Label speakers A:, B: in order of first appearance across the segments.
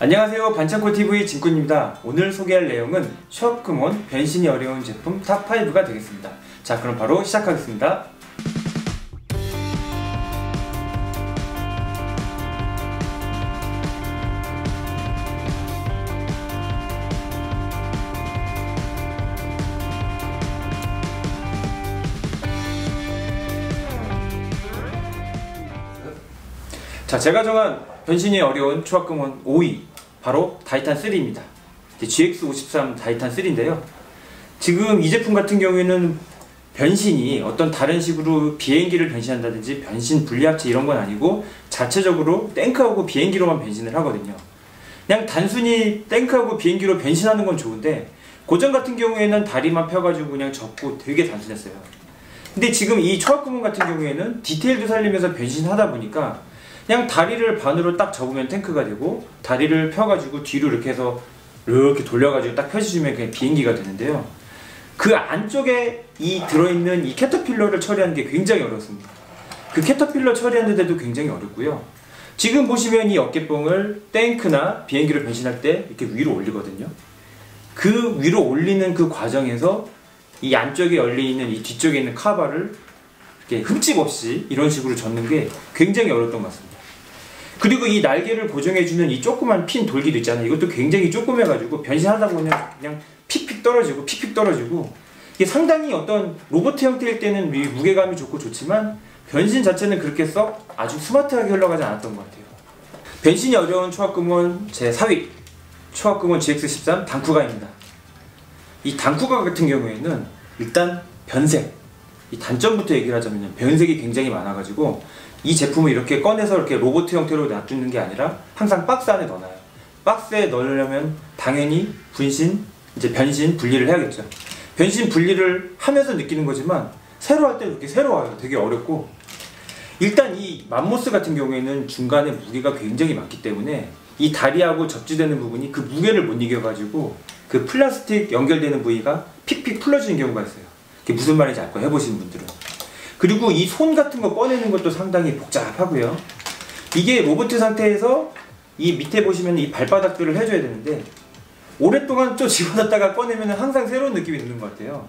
A: 안녕하세요, 반창고TV 진꾼입니다. 오늘 소개할 내용은 슈와크몬 변신이 어려운 제품 탑5가 되겠습니다. 자, 그럼 바로 시작하겠습니다. 자, 제가 정한 변신이 어려운 슈와크몬 5위 바로 타이탄3입니다. GX53 타이탄3인데요. 지금 이 제품 같은 경우에는 변신이 어떤 다른 식으로 비행기를 변신한다든지 변신 분리합체 이런 건 아니고 자체적으로 탱크하고 비행기로만 변신을 하거든요. 그냥 단순히 탱크하고 비행기로 변신하는 건 좋은데 고전 같은 경우에는 다리만 펴가지고 그냥 접고 되게 단순했어요. 근데 지금 이 슈와크몬 같은 경우에는 디테일도 살리면서 변신하다 보니까 그냥 다리를 반으로 딱 접으면 탱크가 되고 다리를 펴가지고 뒤로 이렇게 해서 이렇게 돌려가지고 딱 펴주시면 그냥 비행기가 되는데요. 그 안쪽에 이 들어있는 이 캐터필러를 처리하는 게 굉장히 어렵습니다. 그 캐터필러 처리하는데도 굉장히 어렵고요. 지금 보시면 이 어깨뽕을 탱크나 비행기로 변신할 때 이렇게 위로 올리거든요. 그 위로 올리는 그 과정에서 이 안쪽에 열려있는 이 뒤쪽에 있는 카바를 이렇게 흠집 없이 이런 식으로 젓는 게 굉장히 어려웠던 것 같습니다. 그리고 이 날개를 고정해주는 이 조그만 핀 돌기도 있잖아요. 이것도 굉장히 조그매가지고 변신하다 보면 그냥 픽픽 떨어지고 이게 상당히 어떤 로봇 형태일 때는 무게감이 좋고 좋지만 변신 자체는 그렇게 썩 아주 스마트하게 흘러가지 않았던 것 같아요. 변신이 어려운 슈와크몬 제4위 슈와크몬 GX13 단쿠가입니다. 이 단쿠가 같은 경우에는 일단 변색, 이 단점부터 얘기를 하자면 변색이 굉장히 많아가지고 이 제품을 이렇게 꺼내서 이렇게 로봇 형태로 놔두는 게 아니라 항상 박스 안에 넣어놔요. 박스에 넣으려면 당연히 변신 분리를 해야겠죠. 변신 분리를 하면서 느끼는 거지만 새로 할 때 이렇게 새로 와요. 되게 어렵고 일단 이 맘모스 같은 경우에는 중간에 무게가 굉장히 많기 때문에 이 다리하고 접지되는 부분이 그 무게를 못 이겨가지고 그 플라스틱 연결되는 부위가 픽픽 풀어지는 경우가 있어요. 그게 무슨 말인지 알 거예요, 해보신 분들은. 그리고 이 손 같은 거 꺼내는 것도 상당히 복잡하고요. 이게 로봇 상태에서 이 밑에 보시면 이 발바닥들을 해줘야 되는데 오랫동안 또 집어넣다가 꺼내면 항상 새로운 느낌이 드는 것 같아요.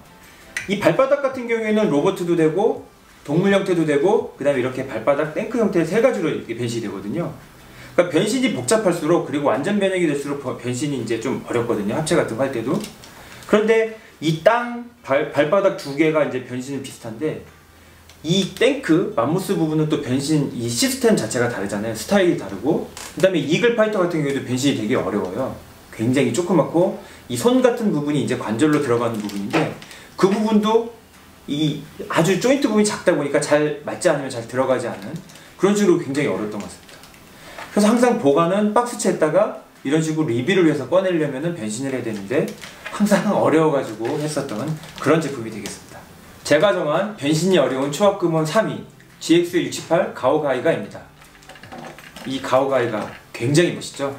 A: 이 발바닥 같은 경우에는 로봇도 되고 동물 형태도 되고 그 다음에 이렇게 발바닥 탱크 형태 세 가지로 이렇게 변신이 되거든요. 그러니까 변신이 복잡할수록 그리고 완전 변형이 될수록 변신이 이제 좀 어렵거든요. 합체 같은 거 할 때도. 그런데 이 발바닥 두 개가 이제 변신은 비슷한데 이 탱크, 맘모스 부분은 또 변신, 이 시스템 자체가 다르잖아요. 스타일이 다르고 그 다음에 이글 파이터 같은 경우에도 변신이 되게 어려워요. 굉장히 조그맣고 이 손 같은 부분이 이제 관절로 들어가는 부분인데 그 부분도 이 아주 조인트 부분이 작다 보니까 잘 맞지 않으면 잘 들어가지 않은 그런 식으로 굉장히 어려웠던 것 같습니다. 그래서 항상 보관은 박스채에다가 이런 식으로 리뷰를 위해서 꺼내려면 변신을 해야 되는데 항상 어려워가지고 했었던 그런 제품이 되겠습니다. 제가 정한 변신이 어려운 슈와크몬 3위 GX68 가오가이가입니다. 이 가오가이가 굉장히 멋있죠?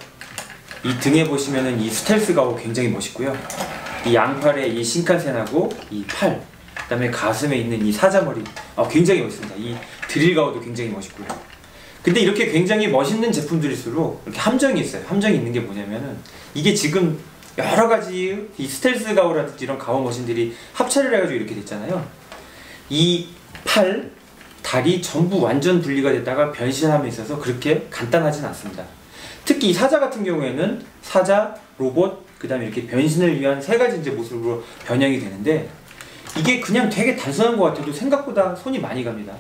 A: 이 등에 보시면은 이 스텔스 가오 굉장히 멋있고요. 이 양팔에 이 신칸센하고 이 팔, 그 다음에 가슴에 있는 이 사자머리 굉장히 멋있습니다. 이 드릴 가오도 굉장히 멋있고요. 근데 이렇게 굉장히 멋있는 제품들일수록 이렇게 함정이 있어요. 함정이 있는 게 뭐냐면은 이게 지금 여러가지 이 스텔스 가오라든지 이런 가오 머신들이 합체를 해가지고 이렇게 됐잖아요. 이 팔, 다리 전부 완전 분리가 됐다가 변신함에 있어서 그렇게 간단하진 않습니다. 특히 이 사자 같은 경우에는 사자, 로봇, 그 다음에 이렇게 변신을 위한 세 가지 이제 모습으로 변형이 되는데 이게 그냥 되게 단순한 것 같아도 생각보다 손이 많이 갑니다.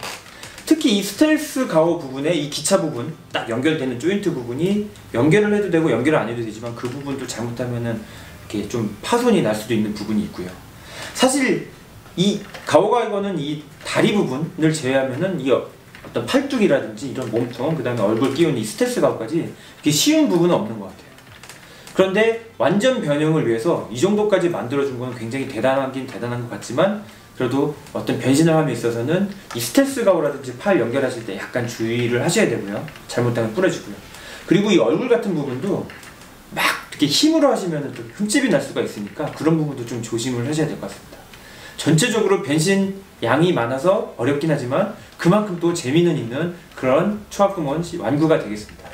A: 특히 이 스텔스 가오 부분에 이 기차 부분 딱 연결되는 조인트 부분이 연결을 해도 되고 연결을 안 해도 되지만 그 부분도 잘못하면은 이렇게 좀 파손이 날 수도 있는 부분이 있고요. 사실 이 가오가이거는 이 다리 부분을 제외하면은 이 어떤 팔뚝이라든지 이런 몸통 그 다음에 얼굴 끼운 이 스텔스 가오까지 이게 쉬운 부분은 없는 것 같아요. 그런데 완전 변형을 위해서 이 정도까지 만들어준 건 굉장히 대단하긴 대단한 것 같지만 그래도 어떤 변신을 함에 있어서는 이 스텔스 가오라든지 팔 연결하실 때 약간 주의를 하셔야 되고요. 잘못하면 부러지고요. 그리고 이 얼굴 같은 부분도 막 이렇게 힘으로 하시면 또 흠집이 날 수가 있으니까 그런 부분도 좀 조심을 하셔야 될 것 같습니다. 전체적으로 변신 양이 많아서 어렵긴 하지만 그만큼 또 재미는 있는 그런 슈와크몬 완구가 되겠습니다.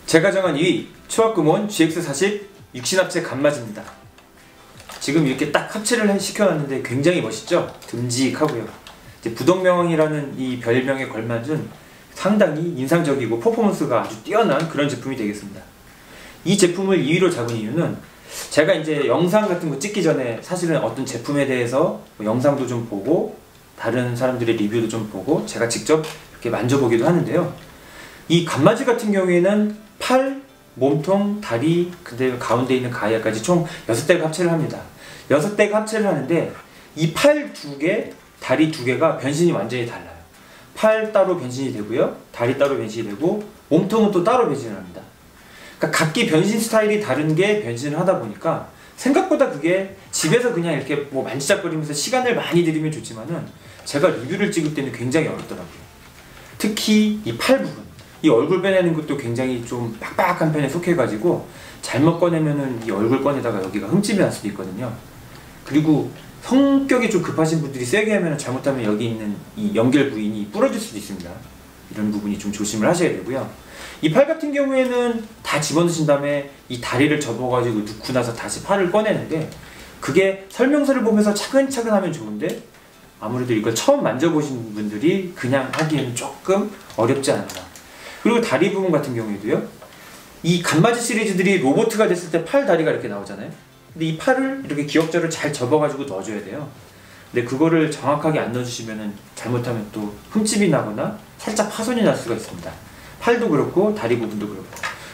A: 제가 정한 2위 초합금온 GX40 육신합체 간맞입니다. 지금 이렇게 딱 합체를 시켜놨는데 굉장히 멋있죠? 듬직하고요. 이제 부동명이라는 이 별명에 걸맞은 상당히 인상적이고 퍼포먼스가 아주 뛰어난 그런 제품이 되겠습니다. 이 제품을 2위로 잡은 이유는 제가 이제 영상 같은 거 찍기 전에 사실은 어떤 제품에 대해서 뭐 영상도 좀 보고 다른 사람들의 리뷰도 좀 보고 제가 직접 이렇게 만져보기도 하는데요. 이 간맞이 같은 경우에는 팔, 몸통, 다리, 그다음에 가운데 있는 가해까지 총 6대가 합체를 합니다. 6대가 합체를 하는데 이 팔 2개, 다리 2개가 변신이 완전히 달라요. 팔 따로 변신이 되고요. 다리 따로 변신이 되고 몸통은 또 따로 변신을 합니다. 그러니까 각기 변신 스타일이 다른 게 변신을 하다 보니까 생각보다 그게 집에서 그냥 이렇게 뭐 만지작거리면서 시간을 많이 들이면 좋지만은 제가 리뷰를 찍을 때는 굉장히 어렵더라고요. 특히 이 팔 부분, 이 얼굴 빼내는 것도 굉장히 좀 빡빡한 편에 속해가지고 잘못 꺼내면은 이 얼굴 꺼내다가 여기가 흠집이 날 수도 있거든요. 그리고 성격이 좀 급하신 분들이 세게 하면 잘못하면 여기 있는 이 연결 부위이 부러질 수도 있습니다. 이런 부분이 좀 조심을 하셔야 되고요. 이 팔 같은 경우에는 다 집어넣으신 다음에 이 다리를 접어가지고 넣고 나서 다시 팔을 꺼내는데 그게 설명서를 보면서 차근차근 하면 좋은데 아무래도 이걸 처음 만져보신 분들이 그냥 하기에는 조금 어렵지 않나. 그리고 다리 부분 같은 경우에도요. 이 간맞이 시리즈들이 로보트가 됐을 때 팔, 다리가 이렇게 나오잖아요. 근데 이 팔을 이렇게 기역자로 잘 접어가지고 넣어줘야 돼요. 근데 그거를 정확하게 안 넣어주시면은 잘못하면 또 흠집이 나거나 살짝 파손이 날 수가 있습니다. 팔도 그렇고 다리 부분도 그렇고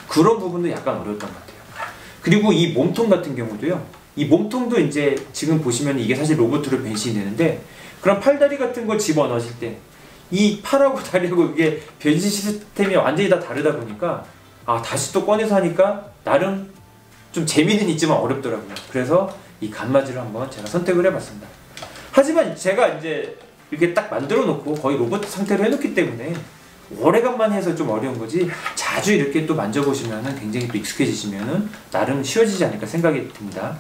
A: 그런 부분도 약간 어려웠던 것 같아요. 그리고 이 몸통 같은 경우도요. 이 몸통도 이제 지금 보시면 이게 사실 로봇으로 변신이 되는데 그런 팔다리 같은 걸 집어넣으실 때 이 팔하고 다리하고 이게 변신 시스템이 완전히 다 다르다 보니까 다시 또 꺼내서 하니까 나름 좀 재미는 있지만 어렵더라고요. 그래서 이 간맞이를 한번 제가 선택을 해봤습니다. 하지만 제가 이제 이렇게 딱 만들어 놓고 거의 로봇 상태로 해놓기 때문에 오래간만 해서 좀 어려운 거지 자주 이렇게 또 만져보시면은 굉장히 또 익숙해지시면은 나름 쉬워지지 않을까 생각이 듭니다.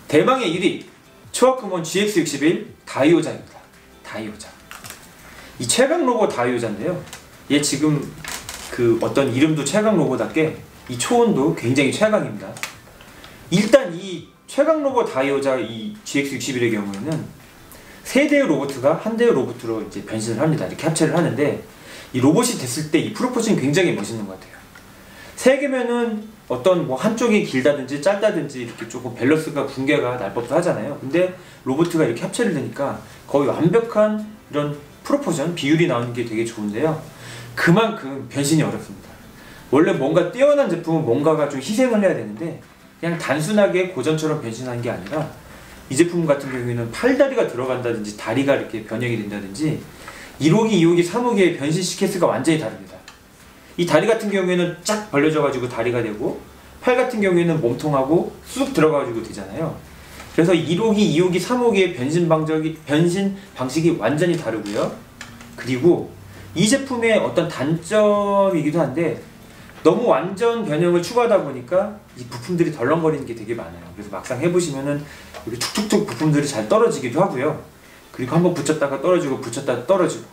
A: 대망의 1위 초합금온 GX61 다이오자입니다. 다이오자. 이 최강 로봇 다이오자인데요. 얘 지금 그 어떤 이름도 최강 로봇답게 이 초원도 굉장히 최강입니다. 일단 이 최강 로봇 다이오자 이 GX61의 경우에는 세 대의 로봇가 한 대의 로봇으로 이제 변신을 합니다. 이렇게 합체를 하는데 이 로봇이 됐을 때 이 프로포션이 굉장히 멋있는 것 같아요. 세 개면은 어떤 뭐 한쪽이 길다든지 짧다든지 이렇게 조금 밸런스가 붕괴가 날 법도 하잖아요. 근데 로봇가 이렇게 합체를 되니까 거의 완벽한 이런 프로포션, 비율이 나오는 게 되게 좋은데요. 그만큼 변신이 어렵습니다. 원래 뭔가 뛰어난 제품은 뭔가가 좀 희생을 해야 되는데 그냥 단순하게 고전처럼 변신하는 게 아니라 이 제품 같은 경우에는 팔다리가 들어간다든지 다리가 이렇게 변형이 된다든지 1호기, 2호기, 3호기의 변신 시퀀스가 완전히 다릅니다. 이 다리 같은 경우에는 쫙 벌려져 가지고 다리가 되고 팔 같은 경우에는 몸통하고 쑥 들어가 가지고 되잖아요. 그래서 1호기, 2호기, 3호기의 변신 방식이 완전히 다르고요. 그리고 이 제품의 어떤 단점이기도 한데 너무 완전 변형을 추구하다 보니까 이 부품들이 덜렁거리는 게 되게 많아요. 그래서 막상 해보시면은 이렇게 툭툭툭 부품들이 잘 떨어지기도 하고요. 그리고 한번 붙였다가 떨어지고 붙였다가 떨어지고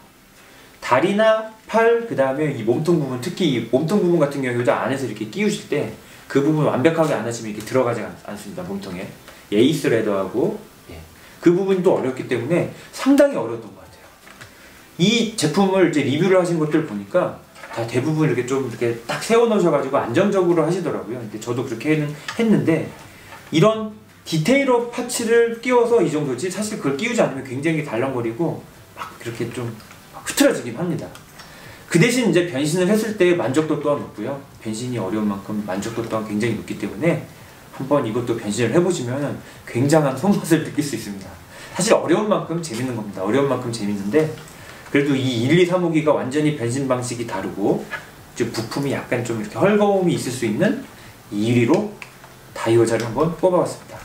A: 다리나 팔, 그 다음에 이 몸통 부분, 특히 이 몸통 부분 같은 경우에도 안에서 이렇게 끼우실 때 그 부분 완벽하게 안 하시면 이렇게 들어가지 않습니다. 몸통에 에이스 레더하고 그 부분도 어렵기 때문에 상당히 어려웠던 것 같아요. 이 제품을 이제 리뷰를 하신 것들 보니까 다 대부분 이렇게 좀 이렇게 딱 세워 놓으셔가지고 안정적으로 하시더라고요. 근데 저도 그렇게 했는데 이런 디테일업 파츠를 끼워서 이 정도지 사실 그걸 끼우지 않으면 굉장히 달랑거리고 막 그렇게 좀 흐트러지긴 합니다. 그 대신 이제 변신을 했을 때 만족도 또한 높고요. 변신이 어려운 만큼 만족도 또한 굉장히 높기 때문에 한번 이것도 변신을 해보시면 굉장한 손맛을 느낄 수 있습니다. 사실 어려운 만큼 재밌는 겁니다. 어려운 만큼 재밌는데 그래도 이 1, 2, 3호기가 완전히 변신 방식이 다르고 이제 부품이 약간 좀 이렇게 헐거움이 있을 수 있는 이 1위로 다이오자를 한번 뽑아봤습니다.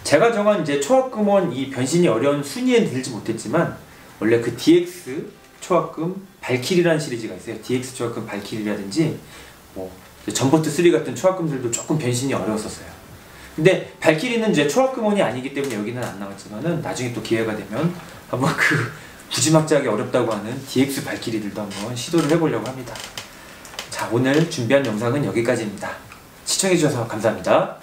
A: 제가 정한 이제 초합금온 이 변신이 어려운 순위에 들지 못했지만 원래 그 DX 초합금 발키리라는 시리즈가 있어요. DX 초합금 발키리라든지 뭐 전포트 3 같은 초합금들도 조금 변신이 어려웠었어요. 근데 발키리는 이제 초합금온이 아니기 때문에 여기는 안 나왔지만은 나중에 또 기회가 되면 한번 그 무지막지하게 어렵다고 하는 DX 발키리들도 한번 시도를 해보려고 합니다. 자, 오늘 준비한 영상은 여기까지입니다. 시청해주셔서 감사합니다.